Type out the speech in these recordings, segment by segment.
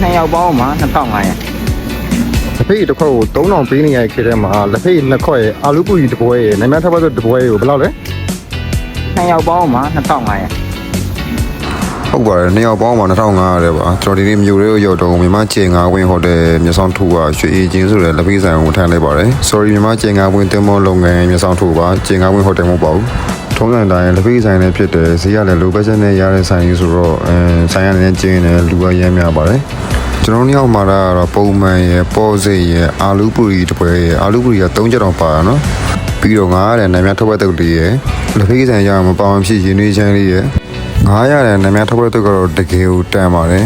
2ယောက်ပေါင်းမှာ2500လက်ဖေးတစ်ခွက်ကို3000ပေးနေရခဲ့တဲ့မှာလက်ဖေးနှစ်ခွက်ရဲ့အာလူပူကြီးတစ်ပွဲရဲ့နိုင်မထပ်ပတ်တစ်ပွဲကိုဘယ်လောက်လဲ2ယောက်ပေါင်းမှာ2500ဟုတ်ပါတယ်2ယောက်ပေါင်းမှာ2500တဲ့ပါကျွန်တော်ဒီနေ့မြို့လေးကိုရောက်တော့မြန်မာကျင်ငါဝင်းဟိုတယ်မြဆောင်ထူကရွှေအေးချင်းဆိုတဲ့လက်ဖေးဆိုင်ကိုထမ်းလိုက်ပါတယ် sorry မြန်မာကျင်ငါဝင်းတင်မောလုပ်ငန်းမြဆောင်ထူပါကျင်ငါဝင်းဟိုတယ်မဟုတ်ပါဘူးထုံးစံတိုင်းလက်ဖေးဆိုင်နဲ့ဖြစ်တယ်ဈေးရလည်း low budget နဲ့ရတဲ့ဆိုင်ကြီးဆိုတော့ဆိုင်ရလည်းကျင်းတယ်လူကရမ်းများပါတယ်ကျွန်တော်တို့ရောက်မှာတော့ပုံမှန်ရယ်ပေါ်စိတ်ရယ်အာလူပူရီတစ်ပွဲရယ်အာလူပူရီက3ချက်တော့ပါနော်ပြီးတော့900တဲ့နာမည်ထုတ်ပတ်တုတ်လေးရယ်လက်ဖေးဆိုင်ရမပေါအောင်ဖြစ်ရင်းနှီးချမ်းလေးရယ်900တဲ့နာမည်ထုတ်ပတ်တုတ်ကတော့တကယ်ကိုတန်ပါတယ်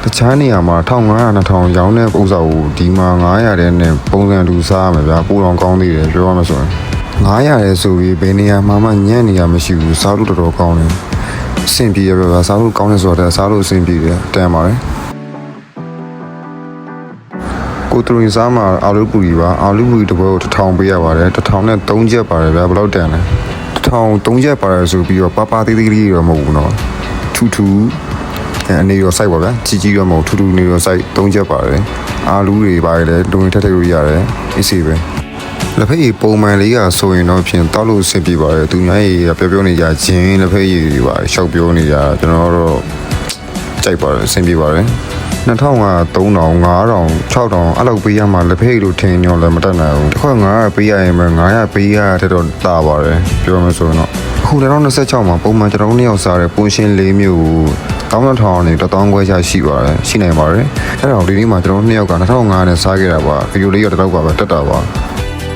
တခြားနေရာမှာ1500 2000ရောင်းတဲ့ပုံစံကိုဒီမှာ900တဲ့နဲ့ပုံစံတူစားရမှာဗျာပိုတော့ကောင်းသေးတယ်ပြောရမှာဆိုရင်900တဲ့ဆိုပြီးဘယ်နေရာမှာမှညံ့နေရမရှိဘူးစားလို့တော်တော်ကောင်းတယ်အဆင်ပြေရပါဗျာစားလို့ကောင်းတယ်ဆိုတော့စားလို့အဆင်ပြေတယ်တန်ပါတယ်ကိုတူရင်စားမှာအာလူပူကြီးပါအာလူပူကြီးတစ်ပွဲကို1000ပေးရပါတယ်1000နဲ့3ချက်ပါတယ်ဗျာဘယ်လောက်တန်လဲ1000 3ချက်ပါတယ်ဆိုပြီးတော့ပါသေးသေးလေးတော့မဟုတ်ဘူးเนาะထူထူအနေရောစိုက်ပါဗျာကြီးကြီးတော့မဟုတ်ထူထူနေရောစိုက်3ချက်ပါတယ်အာလူတွေပါတယ်လေလူဝင်ထက်ထက်လို့ရတယ်အေးစေးပဲလက်ဖက်ရည်ပုံမှန်လေးကဆိုရင်တော့ဖြင့်တောက်လို့အဆင်ပြေပါတယ်သူများရည်ပြောနေကြခြင်းလက်ဖက်ရည်တွေပါရှောက်ပြောနေကြကျွန်တော်တော့ကြိုက်ပါတယ်အဆင်ပြေပါတယ်2000က3000 5000 6000အဲ့လောက်ပေးရမှလက်ဖက်ရည်လို့ထင်ညောလည်းမတက်နိုင်ဘူးတစ်ခွက်900ပေးရရင်ပဲ900ပေးရတဲ့တော့တာပါတယ်ပြောမှဆိုရင်တော့အခု2026မှာပုံမှန်ကျွန်တော်တို့2ယောက်စားတဲ့ပွန်ရှင်း၄မျိုးကို1000နဲ့1000ခွဲချရှိပါတယ်ရှိနိုင်ပါတယ်အဲ့တော့ဒီနေ့မှာကျွန်တော်တို့2ယောက်က2500နဲ့စားခဲ့တာပါဗီဒီယိုလေးရတော့ပါပဲတက်တာပါ